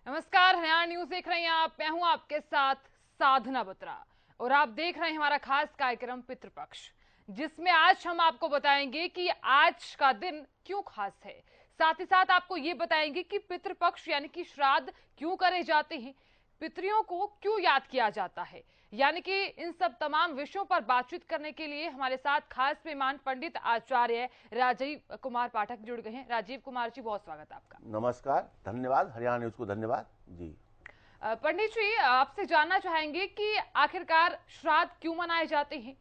नमस्कार, हरियाणा न्यूज देख रहे हैं आप। मैं हूं आपके साथ साधना बत्रा और आप देख रहे हैं हमारा खास कार्यक्रम पितृपक्ष, जिसमें आज हम आपको बताएंगे कि आज का दिन क्यों खास है। साथ ही साथ आपको ये बताएंगे कि पितृपक्ष यानी कि श्राद्ध क्यों करे जाते हैं, पितरियों को क्यों याद किया जाता है। यानी कि इन सब तमाम विषयों पर बातचीत करने के लिए हमारे साथ खास मेहमान पंडित आचार्य राजीव कुमार पाठक जुड़ गए हैं। राजीव कुमार जी, बहुत स्वागत है आपका। नमस्कार, धन्यवाद, हरियाणा न्यूज को धन्यवाद जी। पंडित जी, आपसे जानना चाहेंगे कि आखिरकार श्राद्ध क्यों मनाए जाते हैं,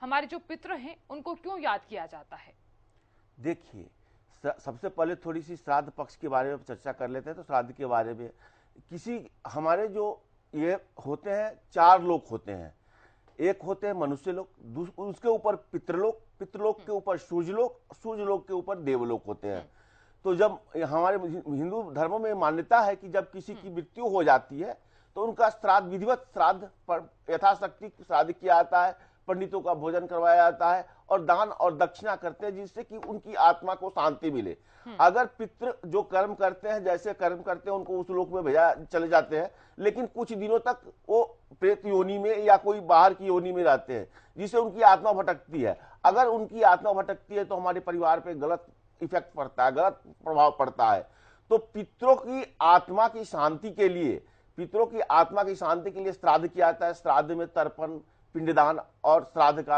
हमारे जो पितृ हैं उनको क्यों याद किया जाता है। देखिए, सबसे पहले थोड़ी सी श्राद्ध पक्ष के बारे में चर्चा कर लेते हैं। तो श्राद्ध के बारे में हमारे जो ये होते हैं, चार लोग होते हैं। एक होते हैं मनुष्य लोग, उसके ऊपर पितृलोक, पितृलोक के ऊपर सूर्यलोक, सूर्यलोक के ऊपर देवलोक होते हैं। तो जब हमारे हिंदू धर्मों में मान्यता है कि जब किसी की मृत्यु हो जाती है तो उनका श्राद्ध, विधिवत श्राद्ध पर यथाशक्ति श्राद्ध किया जाता है, पंडितों का भोजन करवाया जाता है और दान और दक्षिणा करते हैं, जिससे कि उनकी आत्मा को शांति मिले। अगर पितृ जो कर्म करते हैं, जैसे कर्म करते हैं, उनको उस लोक में भेजा चले जाते हैं, लेकिन कुछ दिनों तक वो प्रेत योनि में या कोई बाहर की योनि में रहते हैं, जिससे उनकी आत्मा भटकती है। अगर उनकी आत्मा भटकती है तो हमारे परिवार पे गलत इफेक्ट पड़ता है, गलत प्रभाव पड़ता है। तो पितरों की आत्मा की शांति के लिए, पितरों की आत्मा की शांति के लिए श्राद्ध किया जाता है। श्राद्ध में तर्पण, पिंडदान और श्राद्ध का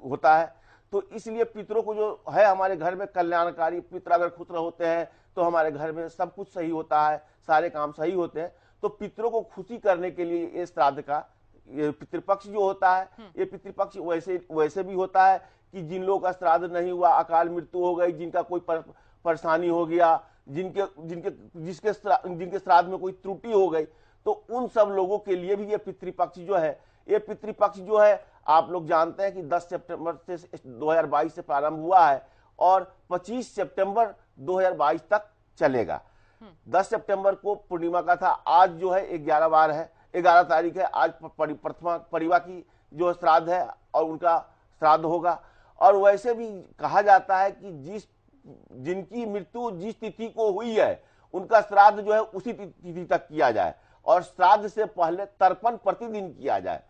होता है। तो इसलिए पितरों को जो है हमारे घर में कल्याणकारी, पितर अगर खुश होते हैं तो हमारे घर में सब कुछ सही होता है, सारे काम सही होते हैं। तो पितरों को खुशी करने के लिए ये श्राद्ध का, ये पितृपक्ष जो होता है, ये पितृपक्ष वैसे भी होता है कि जिन लोगों का श्राद्ध नहीं हुआ, अकाल मृत्यु हो गई, जिनका कोई परेशानी हो गया, जिनके श्राद्ध में कोई त्रुटि हो गई, तो उन सब लोगों के लिए भी ये पितृपक्ष जो है, ये पितृपक्ष जो है, आप लोग जानते हैं कि 10 सितंबर से 2022 से प्रारंभ हुआ है और 25 सितंबर 2022 तक चलेगा। 10 सितंबर को पूर्णिमा का था। आज जो है 11 बार है, 11 तारीख है। आज प्रथमा परिवा की जो श्राद्ध है और उनका श्राद्ध होगा। और वैसे भी कहा जाता है कि जिनकी मृत्यु जिस तिथि को हुई है, उनका श्राद्ध जो है उसी तिथि तक किया जाए और श्राद्ध से पहले तर्पण प्रतिदिन किया जाए।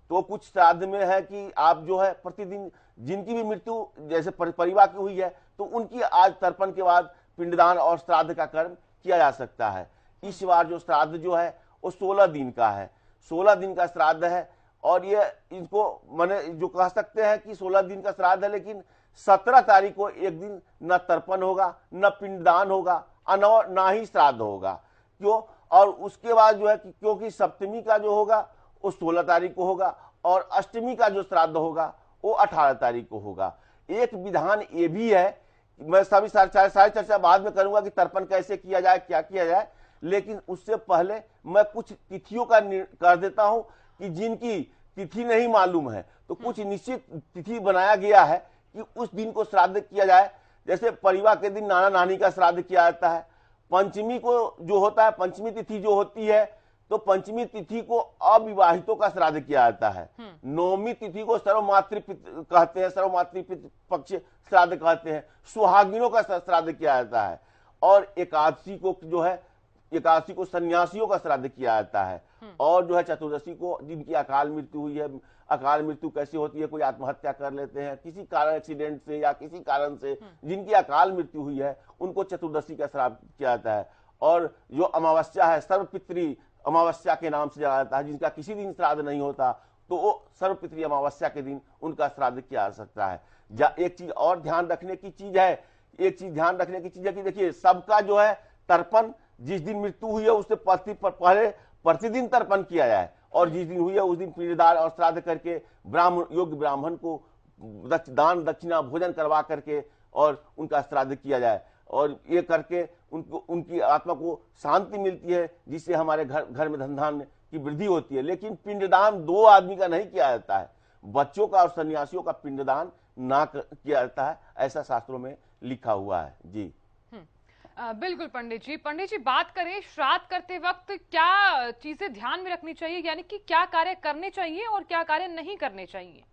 तो कुछ श्राद्ध में है कि आप जो है प्रतिदिन, जिनकी भी मृत्यु जैसे परिवार की हुई है, तो उनकी आज तर्पण के बाद पिंडदान और श्राद्ध का कर्म किया जा सकता है। इस बार जो श्राद्ध जो है वो 16 दिन का है, 16 दिन का श्राद्ध है। और ये इनको मैंने जो कह सकते हैं कि 16 दिन का श्राद्ध है, लेकिन 17 तारीख को एक दिन न तर्पण होगा, न पिंडदान होगा, न ही श्राद्ध होगा। क्यों? और उसके बाद जो है क्योंकि सप्तमी का जो होगा वो 16 तारीख को होगा और अष्टमी का जो श्राद्ध होगा वो 18 तारीख को होगा। एक विधान ये भी है, मैं सभी सारी चर्चा बाद में करूंगा कि तर्पण कैसे किया जाए, क्या किया जाए, लेकिन उससे पहले मैं कुछ तिथियों का कर देता हूं कि जिनकी तिथि नहीं मालूम है तो कुछ निश्चित तिथि बनाया गया है कि उस दिन को श्राद्ध किया जाए। जैसे परिवार के दिन नाना नानी का श्राद्ध किया जाता है। पंचमी को जो होता है, पंचमी तिथि जो होती है, तो पंचमी तिथि को अविवाहितों का श्राद्ध किया जाता है। नौमी तिथि को सर्वमातृ कहते हैं, सर्वमातृ पक्ष श्राद्ध कहते हैं, सुहागिनों का श्राद्ध किया जाता है। और एकादशी को जो है, एकादशी को सन्यासियों का श्राद्ध किया जाता है। और जो है चतुर्दशी को जिनकी अकाल मृत्यु हुई है। अकाल मृत्यु कैसी होती है, कोई आत्महत्या कर लेते हैं किसी कारण, एक्सीडेंट से या किसी कारण से, जिनकी अकाल मृत्यु हुई है, उनको चतुर्दशी का श्राद्ध किया जाता है। और जो अमावस्या है, सर्वपितृ अमावस्या के नाम से जाना जाता है, जिनका किसी दिन श्राद्ध नहीं होता, तो वो सर्वपितृ अमावस्या के दिन उनका श्राद्ध किया जा सकता है। एक चीज और ध्यान रखने की चीज है, कि देखिए सबका जो है तर्पण जिस दिन मृत्यु हुई है उससे पहले प्रतिदिन तर्पण किया जाए और जिस दिन हुई है उस दिन पिंडदान और श्राद्ध करके योग्य ब्राह्मण को दान दक्षिणा भोजन करवा करके और उनका श्राद्ध किया जाए। और ये करके उनकी आत्मा को शांति मिलती है, जिससे हमारे घर में धन धान्य की वृद्धि होती है। लेकिन पिंडदान 2 आदमी का नहीं किया जाता है, बच्चों का और सन्यासियों का पिंडदान ना किया जाता है, ऐसा शास्त्रों में लिखा हुआ है जी। बिल्कुल पंडित जी, बात करें श्राद्ध करते वक्त क्या चीजें ध्यान में रखनी चाहिए, यानी कि क्या कार्य करने चाहिए और क्या कार्य नहीं करने चाहिए।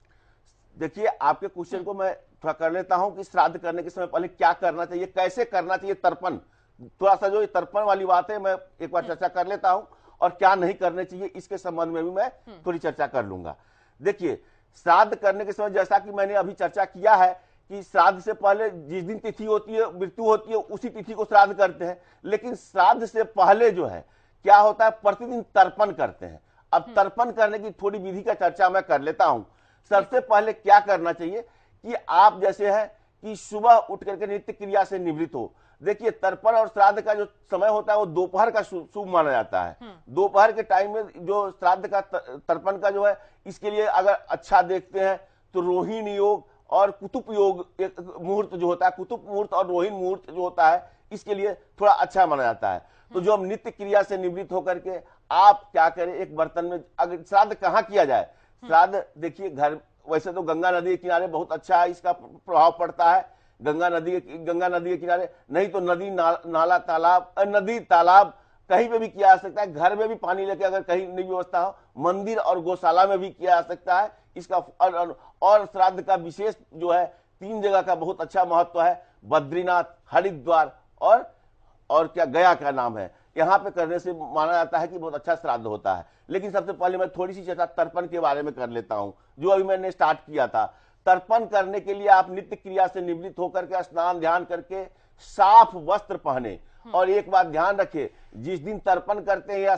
देखिए, आपके क्वेश्चन को मैं थोड़ा कर लेता हूं कि श्राद्ध करने के समय पहले क्या करना चाहिए, कैसे करना चाहिए तर्पण, थोड़ा सा जो ये तर्पण वाली बात है मैं एक बार चर्चा कर लेता हूं, और क्या नहीं करने चाहिए इसके संबंध में भी मैं थोड़ी चर्चा कर लूंगा। देखिए, श्राद्ध करने के समय जैसा कि मैंने अभी चर्चा किया है कि श्राद्ध से पहले जिस दिन तिथि होती है, मृत्यु होती है, उसी तिथि को श्राद्ध करते हैं। लेकिन श्राद्ध से पहले जो है क्या होता है, प्रतिदिन तर्पण करते हैं। अब तर्पण करने की थोड़ी विधि का चर्चा मैं कर लेता हूं। सबसे पहले क्या करना चाहिए कि आप जैसे है कि सुबह उठ करके नित्य क्रिया से निवृत्त हो। देखिए, तर्पण और श्राद्ध का जो समय होता है वो दोपहर का शुभ माना जाता है। दोपहर के टाइम में जो श्राद्ध का तर्पण का जो है, इसके लिए अगर अच्छा देखते हैं तो रोहिणी योग और कुतुब योग एक मुहूर्त जो होता है, कुतुब मुहूर्त और रोहिणी मुहूर्त जो होता है, इसके लिए थोड़ा अच्छा माना जाता है। तो जो हम नित्य क्रिया से निवृत्त होकर के आप क्या करें, एक बर्तन में, अगर श्राद्ध कहाँ किया जाए, श्राद्ध देखिए घर, वैसे तो गंगा नदी के किनारे बहुत अच्छा है, इसका प्रभाव पड़ता है। गंगा नदी के किनारे, नहीं तो नदी नाला तालाब, नदी तालाब कहीं पे भी किया जा सकता है। घर में भी पानी लेके अगर कहीं नहीं व्यवस्था हो, मंदिर और गौशाला में भी किया जा सकता है इसका। और श्राद्ध का विशेष जो है 3 जगह का बहुत अच्छा महत्व है, बद्रीनाथ, हरिद्वार और क्या गया का नाम है, यहाँ पे करने से माना जाता है कि बहुत अच्छा श्राद्ध होता है। लेकिन सबसे पहले मैं थोड़ी सी चर्चा तर्पण के बारे में कर लेता हूं, जो अभी मैंने स्टार्ट किया था। तर्पण करने के लिए आप नित्य क्रिया से निवृत्त होकर के स्नान ध्यान करके साफ वस्त्र पहने। और एक बात ध्यान रखें, जिस दिन तर्पण करते हैं या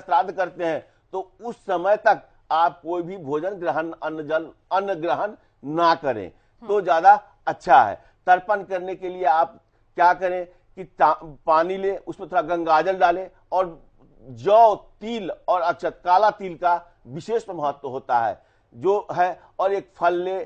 श्राद्ध करते हैं तो उस समय तक आप कोई भी भोजन ग्रहण, अन्न ग्रहण ना करें तो ज्यादा अच्छा है। तर्पण करने के लिए आप क्या करें कि पानी ले, उसमें थोड़ा गंगाजल डालें और जौ, तिल और अक्षत, काला तिल का विशेष महत्व होता है जो है, और एक फल ले,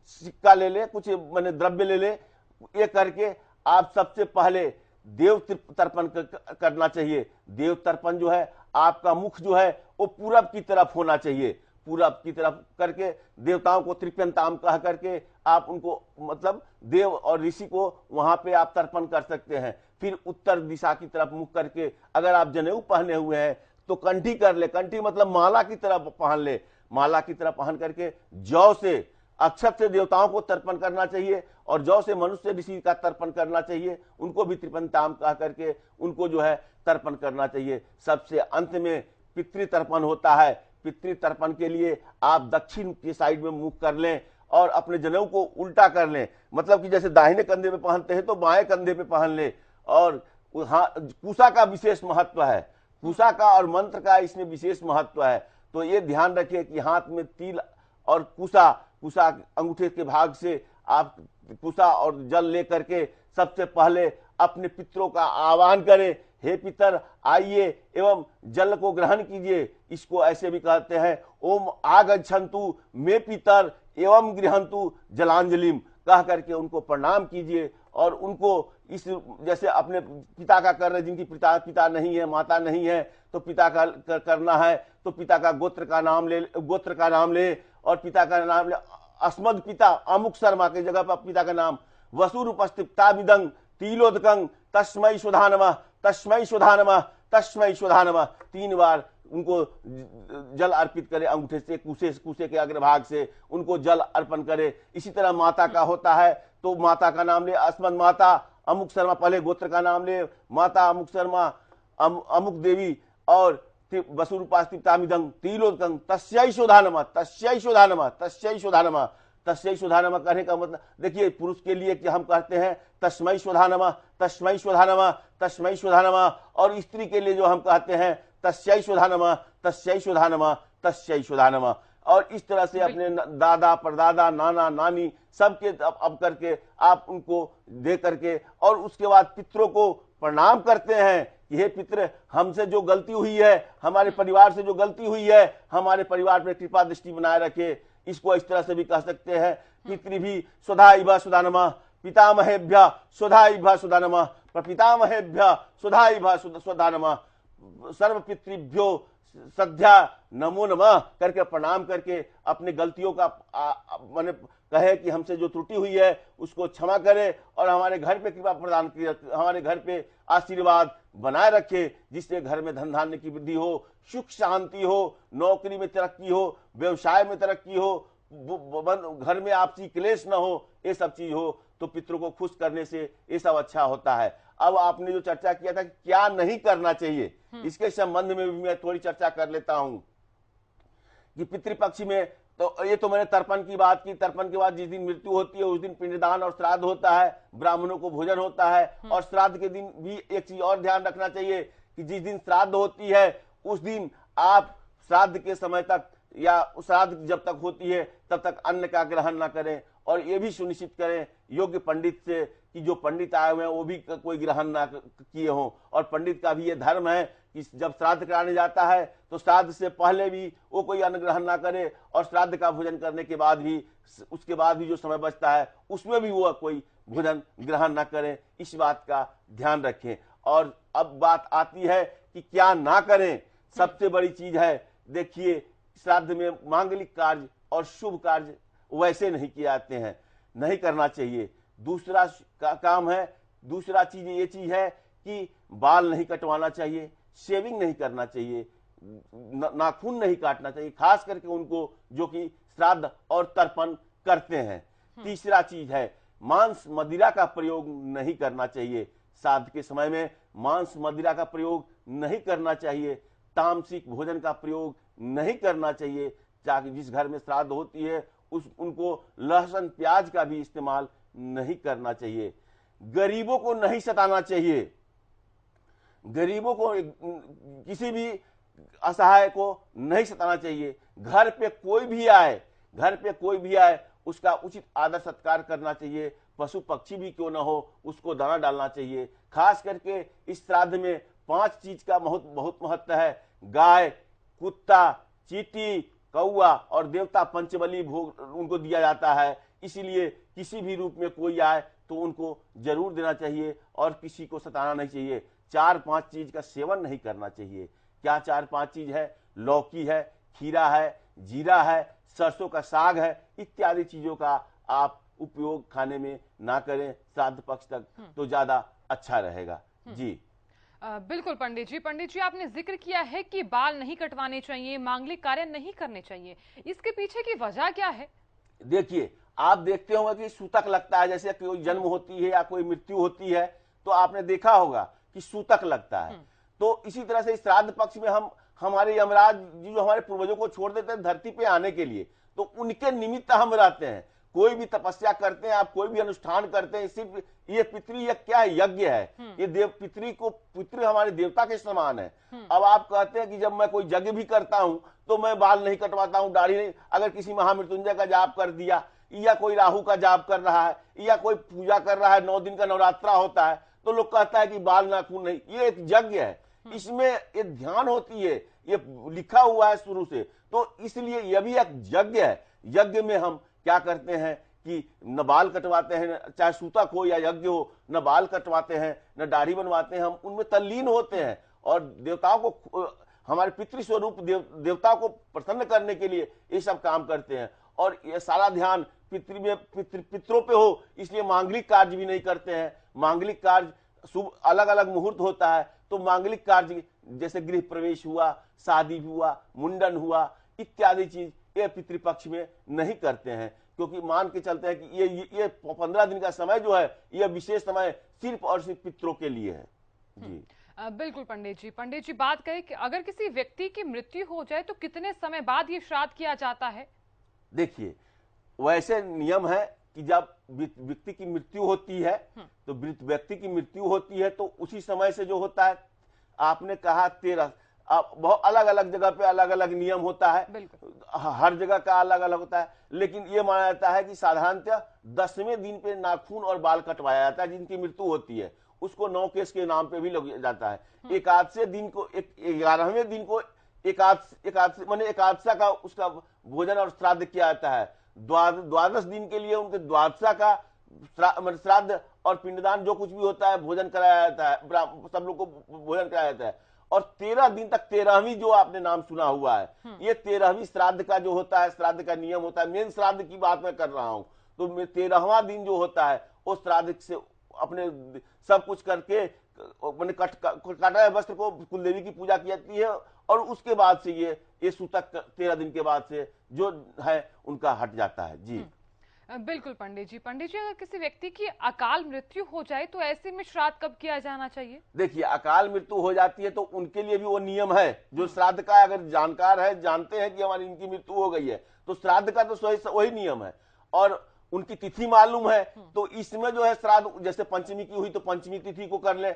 सिक्का ले, कुछ मैंने द्रव्य ले, ये करके आप सबसे पहले देव तर्पण करना चाहिए। देव तर्पण जो है, आपका मुख जो है वो पूरब की तरफ होना चाहिए। पूरब की तरफ करके देवताओं को त्रिप्यंताम कह करके आप उनको, मतलब देव और ऋषि को वहां पे आप तर्पण कर सकते हैं। फिर उत्तर दिशा की तरफ मुख करके, अगर आप जनेऊ पहने हुए हैं तो कंठी कर ले, कंठी मतलब माला की तरफ पहन ले, माला की तरफ पहन करके जौ से, अक्षत से देवताओं को तर्पण करना चाहिए और जौ से मनुष्य ऋषि का तर्पण करना चाहिए। उनको भी त्रिपंताम कह करके उनको जो है तर्पण करना चाहिए। सबसे अंत में पितृ तर्पण होता है। पितृ तर्पण के लिए आप दक्षिण की साइड में मुख कर लें और अपने जनेऊ को उल्टा कर लें, मतलब कि जैसे दाहिने कंधे पे पहनते हैं तो बाएं कंधे पे पहन ले। और कुशा का विशेष महत्व है, कुशा का और मंत्र का इसमें विशेष महत्व है। तो ये ध्यान रखिए कि हाथ में तिल और कुशा अंगूठे के भाग से आप कुशा और जल लेकर के सबसे पहले अपने पितरों का आह्वान करें, हे पितर आइए एवं जल को ग्रहण कीजिए। इसको ऐसे भी कहते हैं, ओम आगच्छन्तु मे पितर एवं गृहन्तु जलांजलिम, कह करके उनको प्रणाम कीजिए। और उनको इस, जैसे अपने पिता का कर रहे, जिनकी पिता नहीं है, माता नहीं है, तो पिता का करना है तो पिता का गोत्र का नाम ले और पिता का नाम ले। अस्मद पिता अमुक शर्मा के जगह पर पिता का नाम, वसुर उपस्थिताभिदंग तिलोदकंग तस्मै सुधा नमः, तस्मै सुधा नमः, तस्मै सुधा नमः, 3 बार उनको जल अर्पित करे। अंगूठे से, कुशे के अग्रभाग से उनको जल अर्पण करे। इसी तरह माता का होता है तो माता का नाम ले, अस्मद माता अमुक शर्मा, पहले गोत्र का नाम ले, माता अमुक शर्मा अमुक देवी, और वसुरूपास्तितामिदं तिलोदकं तस्यै सुधा नमः, तस्यै सुधा नमः, तस्यै सुधा नमः। तस्मै सुधा नमः कहने का मतलब, देखिए पुरुष के लिए कि हम कहते हैं तस्मै सुधा नमः, तस्मै सुधा नमः, तस्मै सुधा नमः, और स्त्री के लिए जो हम कहते हैं तस्यै सुधा नमः, तस्यै सुधा नमः, तस्यै सुधा नमः। और इस तरह से अपने दादा परदादा नाना नानी सबके अब करके आप उनको दे करके, और उसके बाद पितरों को प्रणाम करते हैं कि हे पितृ, हमसे जो गलती हुई है, हमारे परिवार से जो गलती हुई है, हमारे परिवार पर कृपा दृष्टि बनाए रखे। इसको इस तरह से भी कह सकते हैं, पितृभि सुधा इभा सुधा नमः, पितामहेभ्य सुधा इभा सुधा नमः, प्रपितामहेभ्य सुधा इभा सुधा नमः, सर्व पितृभ्यो सद्या नमो नमः करके प्रणाम करके अपने गलतियों का मैंने कहे कि हमसे जो त्रुटि हुई है उसको क्षमा करे और हमारे घर पे कृपा प्रदान की, हमारे घर पे आशीर्वाद बनाए रखे, जिससे घर में धन धान्य की वृद्धि हो, सुख शांति हो, नौकरी में तरक्की हो, व्यवसाय में तरक्की हो, घर में आपसी क्लेश न हो, ये सब चीज हो। तो पितरों को खुश करने से ये सब अच्छा होता है। अब आपने जो चर्चा किया था कि क्या नहीं करना चाहिए, इसके संबंध में भी मैं थोड़ी चर्चा कर लेता हूं कि पितृपक्ष में तो ये तो मैंने तर्पण की बात की। तर्पण के बाद जिस दिन मृत्यु होती है उस दिन पिंडदान और श्राद्ध होता है, ब्राह्मणों को भोजन होता है। और श्राद्ध के दिन भी एक चीज और ध्यान रखना चाहिए कि जिस दिन श्राद्ध होती है उस दिन आप श्राद्ध के समय तक या श्राद्ध जब तक होती है तब तक अन्न का ग्रहण ना करें। और ये भी सुनिश्चित करें योग्य पंडित से कि जो पंडित आए हुए हैं वो भी कोई ग्रहण ना किए हों। और पंडित का भी ये धर्म है कि जब श्राद्ध कराने जाता है तो श्राद्ध से पहले भी वो कोई अन्न ग्रहण ना करे, और श्राद्ध का भोजन करने के बाद भी उसके बाद भी जो समय बचता है उसमें भी वो कोई भोजन ग्रहण ना करें। इस बात का ध्यान रखें। और अब बात आती है कि क्या ना करें। सबसे बड़ी चीज है, देखिए श्राद्ध में मांगलिक कार्य और शुभ कार्य वैसे नहीं किए जाते हैं, नहीं करना चाहिए। दूसरा काम है, दूसरा चीज ये चीज है कि बाल नहीं कटवाना चाहिए, शेविंग नहीं करना चाहिए, नाखून नहीं काटना चाहिए, खास करके उनको जो कि श्राद्ध और तर्पण करते हैं। तीसरा चीज है मांस मदिरा का प्रयोग नहीं करना चाहिए। श्राद्ध के समय में मांस मदिरा का प्रयोग नहीं करना चाहिए। तामसिक भोजन का प्रयोग नहीं करना चाहिए। ताकि जिस घर में श्राद्ध होती है उनको लहसुन प्याज का भी इस्तेमाल नहीं करना चाहिए। गरीबों को नहीं सताना चाहिए। गरीबों को, किसी भी असहाय को नहीं सताना चाहिए। घर पे कोई भी आए उसका उचित आदर सत्कार करना चाहिए। पशु पक्षी भी क्यों ना हो उसको दाना डालना चाहिए। खास करके इस श्राद्ध में 5 चीज का बहुत महत्व है। गाय, कुत्ता, चींटी, कौआ और देवता पंचबली भोग उनको दिया जाता है। इसीलिए किसी भी रूप में कोई आए तो उनको जरूर देना चाहिए और किसी को सताना नहीं चाहिए। 4-5 चीज का सेवन नहीं करना चाहिए। क्या 4-5 चीज है? लौकी है, खीरा है, जीरा है, सरसों का साग है, इत्यादि चीजों का आप उपयोग खाने में ना करें श्राद्ध पक्ष तक, तो ज्यादा अच्छा रहेगा। जी बिल्कुल पंडित जी आपने जिक्र किया है कि बाल नहीं कटवाने चाहिए, मांगलिक कार्य नहीं करने चाहिए। इसके पीछे की वजह क्या है? देखिए, आप देखते होंगे कि सूतक लगता है। जैसे कोई जन्म होती है या कोई मृत्यु होती है तो आपने देखा होगा कि सूतक लगता है। तो इसी तरह से श्राद्ध पक्ष में हमारे यमराज जी जो हमारे पूर्वजों को छोड़ देते हैं धरती पे आने के लिए, तो उनके निमित्त हम रहते हैं। कोई भी तपस्या करते हैं, आप कोई भी अनुष्ठान करते हैं, सिर्फ ये पितृ क्या है? यज्ञ है। ये पितृ हमारे देवता के समान है। अब आप कहते हैं कि जब मैं कोई यज्ञ भी करता हूं तो मैं बाल नहीं कटवाता हूं, दाढ़ी नहीं। अगर किसी महामृत्युंजय का जाप कर दिया या कोई राहु का जाप कर रहा है या कोई पूजा कर रहा है, 9 दिन का नवरात्रा होता है, तो लोग कहता है कि बाल नाखून नहीं। ये एक यज्ञ है, इसमें एक ध्यान होती है, ये लिखा हुआ है शुरू से। तो इसलिए यह भी एक यज्ञ है। यज्ञ में हम क्या करते हैं कि न बाल कटवाते हैं, चाहे सूतक हो या यज्ञ हो, न बाल कटवाते हैं न दाढ़ी बनवाते हैं। हम उनमें तल्लीन होते हैं और देवताओं को, हमारे पितृ स्वरूप देवताओं को प्रसन्न करने के लिए ये सब काम करते हैं। और ये सारा ध्यान पितरों पे हो, इसलिए मांगलिक कार्य भी नहीं करते हैं। मांगलिक कार्य शुभ अलग अलग मुहूर्त होता है, तो मांगलिक कार्य जैसे गृह प्रवेश हुआ, शादी हुआ, मुंडन हुआ, इत्यादि चीज ये पितृपक्ष में नहीं करते हैं, क्योंकि मान के चलते हैं कि ये 15 दिन का समय जो है ये विशेष समय सिर्फ और सिर्फ पितरों के लिए है। जी बिल्कुल पंडित जी बात करें कि अगर किसी व्यक्ति की मृत्यु हो जाए तो कितने समय बाद ये श्राद्ध किया जाता है? देखिए, वैसे नियम है कि जब व्यक्ति की मृत्यु होती है तो व्यक्ति की मृत्यु होती है तो उसी समय से जो होता है, आपने कहा 13, बहुत अलग अलग जगह पे अलग अलग नियम होता है, हर जगह का अलग अलग होता है। लेकिन ये माना जाता है कि साधारणतः 10वें दिन पे नाखून और बाल कटवाया जाता है। जिनकी मृत्यु होती है उसको 9 केस के नाम पे भी लग जाता है। 11वें दिन को 11वें दिन को एकादशा का उसका भोजन और श्राद्ध किया जाता है। द्वादश दिन के लिए उनके द्वादशा का श्राद्ध और पिंडदान जो कुछ भी होता है भोजन कराया जाता है, सब लोग को भोजन कराया जाता है। और 13 दिन तक 13वीं जो आपने नाम सुना हुआ है, ये 13वीं श्राद्ध का जो होता है, श्राद्ध का नियम होता है। मेन श्राद्ध की बात मैं कर रहा हूं, तो 13वां दिन जो होता है वो श्राद्ध से अपने सब कुछ करके मैंने काटा है वस्त्र को, कुलदेवी की पूजा की जाती है और उसके बाद से ये सूतक 13 दिन के बाद से जो है उनका हट जाता है। जी बिल्कुल पंडित जी। पंडित जी, अगर किसी व्यक्ति की अकाल मृत्यु हो जाए तो ऐसे में श्राद्ध कब किया जाना चाहिए? देखिए, अकाल मृत्यु हो जाती है तो उनके लिए भी वो नियम है जो श्राद्ध का, अगर जानकार है, जानते हैं कि हमारी इनकी मृत्यु हो गई है तो श्राद्ध का तो वही नियम है। और उनकी तिथि मालूम है तो इसमें जो है श्राद्ध, जैसे पंचमी की हुई तो पंचमी तिथि को कर ले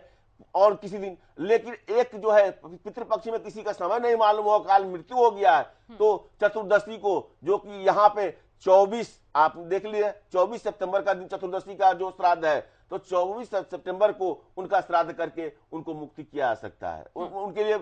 और किसी दिन। लेकिन एक जो है पितृपक्ष में किसी का समय नहीं मालूम हो, काल मृत्यु हो गया है तो चतुर्दशी को, जो कि यहाँ पे 24, आप देख लिए 24 सितंबर का दिन चतुर्दशी का जो श्राद्ध है, तो 24 सितंबर को उनका श्राद्ध करके उनको मुक्ति किया जा सकता है। उनके लिए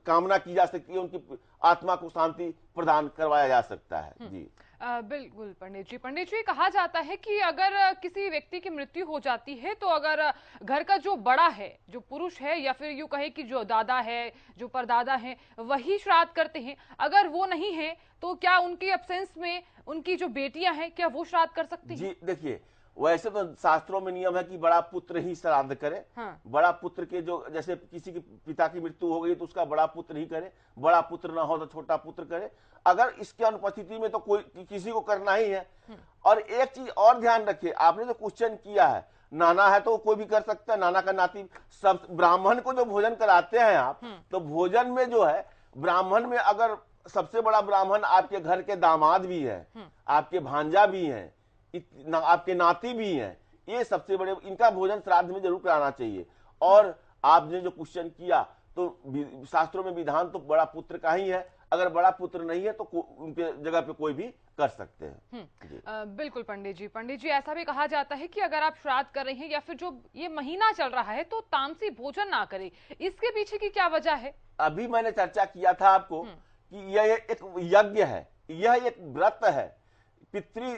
कामना की जा सकती है, उनकी आत्मा को शांति प्रदान करवाया जा सकता है। जी बिल्कुल पंडित जी। पंडित जी, कहा जाता है कि अगर किसी व्यक्ति की मृत्यु हो जाती है तो अगर घर का जो बड़ा है, जो पुरुष है, या फिर यूं कहे कि जो दादा है, जो परदादा है, वही श्राद्ध करते हैं। अगर वो नहीं है तो क्या उनकी एब्सेंस में उनकी जो बेटियां हैं, क्या वो श्राद्ध कर सकती हैं? जी देखिए, वैसे तो शास्त्रों में नियम है कि बड़ा पुत्र ही श्राद्ध करे। हाँ। बड़ा पुत्र के जो, जैसे किसी के पिता की मृत्यु हो गई तो उसका बड़ा पुत्र ही करे, बड़ा पुत्र ना हो तो छोटा पुत्र करे। अगर इसके अनुपस्थिति में तो कोई किसी को करना ही है। और एक चीज और ध्यान रखिए, आपने जो क्वेश्चन किया है, नाना है तो कोई भी कर सकता है, नाना का नाती। सब ब्राह्मण को जो भोजन कराते हैं आप, तो भोजन में जो है ब्राह्मण में अगर सबसे बड़ा ब्राह्मण आपके घर के दामाद भी है, आपके भांजा भी है, आपके नाती भी हैं, ये सबसे बड़े, इनका भोजन श्राद्ध में जरूर कराना चाहिए। और आपने जो क्वेश्चन किया तो शास्त्रों में विधान तो बड़ा पुत्र का ही है। अगर बड़ा पुत्र नहीं है तो उनके जगह पे कोई भी कर सकते हैं। बिल्कुल पंडित जी। पंडित जी, ऐसा भी कहा जाता है कि अगर आप श्राद्ध कर रहे हैं या फिर जो ये महीना चल रहा है तो तामसी भोजन ना करें, इसके पीछे की क्या वजह है? अभी मैंने चर्चा किया था आपको कि यह एक यज्ञ है, यह एक व्रत है। पितृ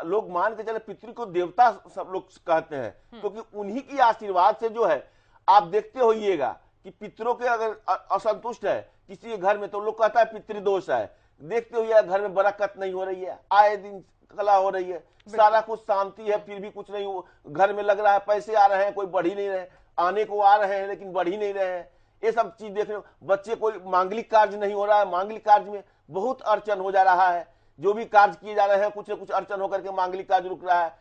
लोग मान के चले, पितृ को देवता सब लोग कहते हैं, क्योंकि उन्हीं की आशीर्वाद से जो है, आप देखते होइएगा कि पितरों के अगर असंतुष्ट है किसी के घर में तो लोग कहता है पितृदोष है। देखते हुए घर में बरकत नहीं हो रही है, आए दिन कला हो रही है, सारा कुछ शांति है, फिर भी कुछ नहीं हो, घर में लग रहा है पैसे आ रहे हैं, कोई बढ़ ही नहीं रहे, आने को आ रहे हैं लेकिन बढ़ ही नहीं रहे हैं। ये सब चीज देखने, बच्चे कोई मांगलिक कार्य नहीं हो रहा है, मांगलिक कार्य में बहुत अड़चन हो जा रहा है। जो भी कार्य किए जा रहे हैं कुछ न कुछ अड़चन होकर के मांगलिक कार्य रुक रहा है,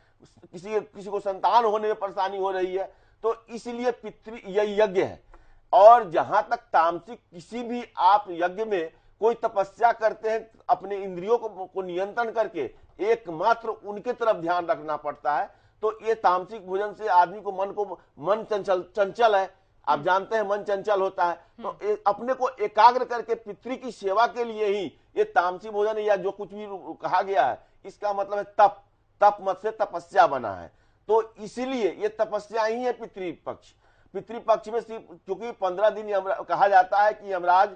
किसी को संतान होने में परेशानी हो रही है। तो इसलिए पितृ यह यज्ञ है। और जहां तक तामसिक, किसी भी आप यज्ञ में कोई तपस्या करते हैं, अपने इंद्रियों को नियंत्रण करके एकमात्र उनके तरफ ध्यान रखना पड़ता है। तो ये तामसिक भोजन से आदमी को मन चंचल है, आप जानते हैं मन चंचल होता है, तो अपने को एकाग्र करके पितृ की सेवा के लिए ही ये तामसी भोजन या जो कुछ भी कहा गया है, इसका मतलब है तप। तप मत से तपस्या बना है, तो इसीलिए ये तपस्या ही है पितृपक्ष। पितृपक्ष में सिर्फ क्योंकि 15 दिन कहा जाता है कि यमराज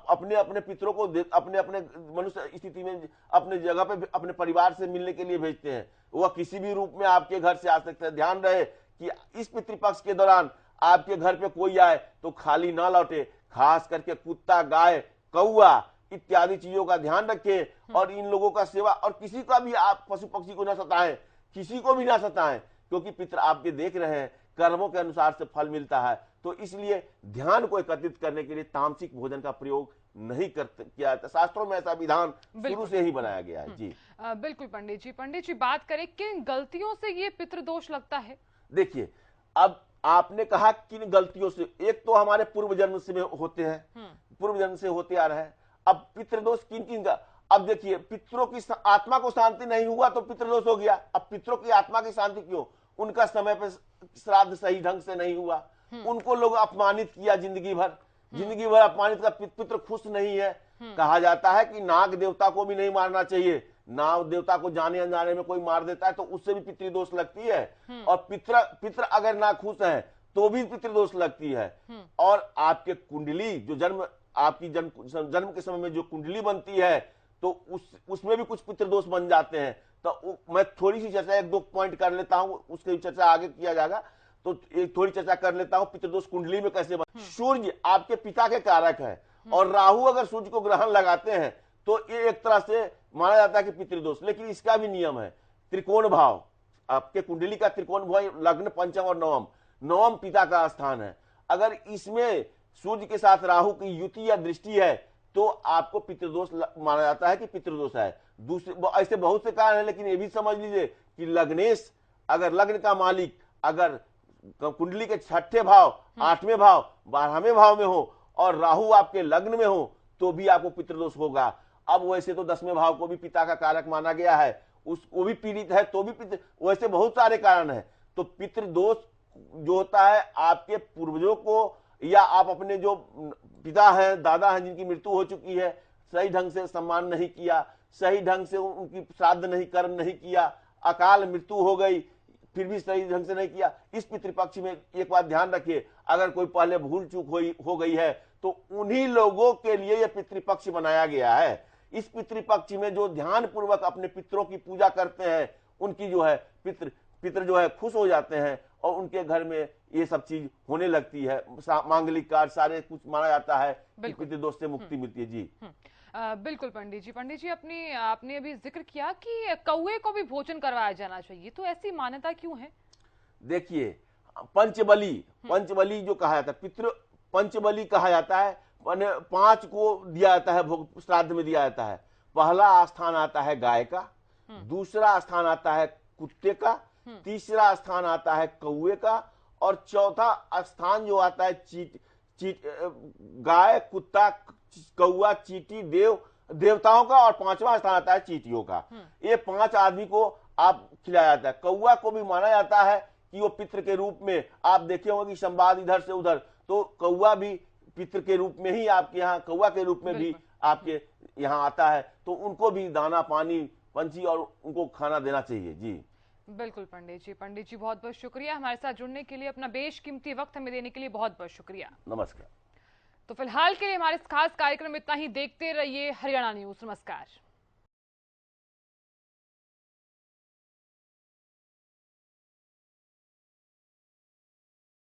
अपने अपने पितरों को अपने अपने मनुष्य स्थिति में अपने जगह पे अपने परिवार से मिलने के लिए भेजते हैं। वह किसी भी रूप में आपके घर से आ सकते हैं। ध्यान रहे कि इस पितृपक्ष के दौरान आपके घर पे कोई आए तो खाली ना लौटे। खास करके कुत्ता, गाय, कौआ इत्यादि चीजों का ध्यान रखें और इन लोगों का सेवा, और किसी का भी आप पशु पक्षी को ना सताएं, किसी को भी ना सताएं, क्योंकि पितर आपके देख रहे हैं, कर्मों के अनुसार से फल मिलता है। तो इसलिए ध्यान को एकत्रित करने के लिए तामसिक भोजन का प्रयोग नहीं किया जाता। शास्त्रों में ऐसा विधान शुरू से ही बनाया गया है। जी बिल्कुल पंडित जी। पंडित जी, बात करें किन गलतियों से ये पितृदोष लगता है? देखिए, अब आपने कहा किन गलतियों से, एक तो हमारे पूर्व जन्म से होते हैं, पूर्व जन्म से होते आ रहे हैं। अब पितृदोष किन किन का, अब देखिए, पितरों की आत्मा को शांति नहीं हुआ तो पितृदोष हो गया। अब पितरों की आत्मा की शांति क्यों? उनका समय पे श्राद्ध सही ढंग से नहीं हुआ, उनको लोग अपमानित किया जिंदगी भर अपमानित का। पितृ खुश नहीं है। कहा जाता है कि नाग देवता को भी नहीं मारना चाहिए। नाग देवता को जाने अनजाने में कोई मार देता है तो उससे भी पितृदोष लगती है। और पितृ अगर ना खुश है तो भी पितृदोष लगती है। और आपके कुंडली जो आपकी जन्म के समय में जो कुंडली बनती है तो उसमें भी कुछ पितृदोष बन जाते हैं। तो मैं थोड़ी सी चर्चा, 1-2 पॉइंट कर लेता हूं, उसकी चर्चा आगे किया जाएगा। तो एक थोड़ी चर्चा कर लेता हूं पितृदोष कुंडली में कैसे बन। सूर्य आपके पिता के कारक है और राहु अगर सूर्य को ग्रहण लगाते हैं तो ये एक तरह से माना जाता है कि पितृदोष। लेकिन इसका भी नियम है, त्रिकोण भाव, आपके कुंडली का त्रिकोण भाव, लग्न, पंचम और नवम पिता का स्थान है। अगर इसमें सूर्य के साथ राहु की युति या दृष्टि है तो आपको पितृदोष माना जाता है कि पितृदोष है। दूसरे ऐसे बहुत से कारण है, लेकिन ये भी समझ लीजिए कि लग्नेश, अगर लग्न का मालिक अगर कुंडली के 6ठे भाव, 8वें भाव, 12वें भाव में हो और राहु आपके लग्न में हो तो भी आपको पितृदोष होगा। अब वैसे तो 10वें भाव को भी पिता का कारक माना गया है, वो भी पीड़ित है तो भी पितृ, वैसे बहुत सारे कारण हैं। तो पितृदोष जो होता है आपके पूर्वजों को, या आप अपने जो पिता हैं, दादा हैं, जिनकी मृत्यु हो चुकी है, सही ढंग से सम्मान नहीं किया, सही ढंग से उनकी श्राद्ध नहीं, कर्म नहीं किया, अकाल मृत्यु हो गई फिर भी सही ढंग से नहीं किया। इस पितृपक्ष में एक बात ध्यान रखिए, अगर कोई पहले भूल चूक हो गई है तो उन्हीं लोगों के लिए यह पितृपक्ष बनाया गया है। इस पितृपक्ष में जो ध्यान पूर्वक अपने पितरों की पूजा करते हैं, उनकी जो है पितर जो है खुश हो जाते हैं और उनके घर में ये सब चीज होने लगती है। मांगलिक कार्य सारे कुछ माना जाता है कि पितृदोष से मुक्ति मिलती है। जी बिल्कुल पंडित जी, आपने अभी जिक्र किया कि कौवे को भी भोजन करवाया जाना चाहिए, तो ऐसी मान्यता क्यों है? देखिए, पंचबली जो कहा जाता है, पितृ पंचबली कहा जाता है, 5 को दिया जाता है, भोग श्राद्ध में दिया जाता है। पहला स्थान आता है गाय का, दूसरा स्थान आता है कुत्ते का, तीसरा स्थान आता है कौवे का, और चौथा स्थान जो आता है गाय, कुत्ता, कौवा, चींटी, देवताओं का, और 5वां स्थान आता है चींटियों का। ये 5 आदमी को आप खिलाया जाता है। कौवा को भी माना जाता है कि वो पितृ के रूप में, आप देखे होंगे कि संवाद इधर से उधर, तो कौवा भी पितृ के रूप में ही आपके यहाँ, कौवा के रूप में भी आपके यहाँ आता है। तो उनको भी दाना पानी, पंछी, और उनको खाना देना चाहिए। जी बिल्कुल पंडित जी बहुत बहुत शुक्रिया हमारे साथ जुड़ने के लिए, अपना बेशकीमती वक्त हमें देने के लिए बहुत बहुत शुक्रिया। नमस्कार। तो फिलहाल के लिए हमारे इस खास कार्यक्रम में इतना ही। देखते रहिए हरियाणा न्यूज। नमस्कार।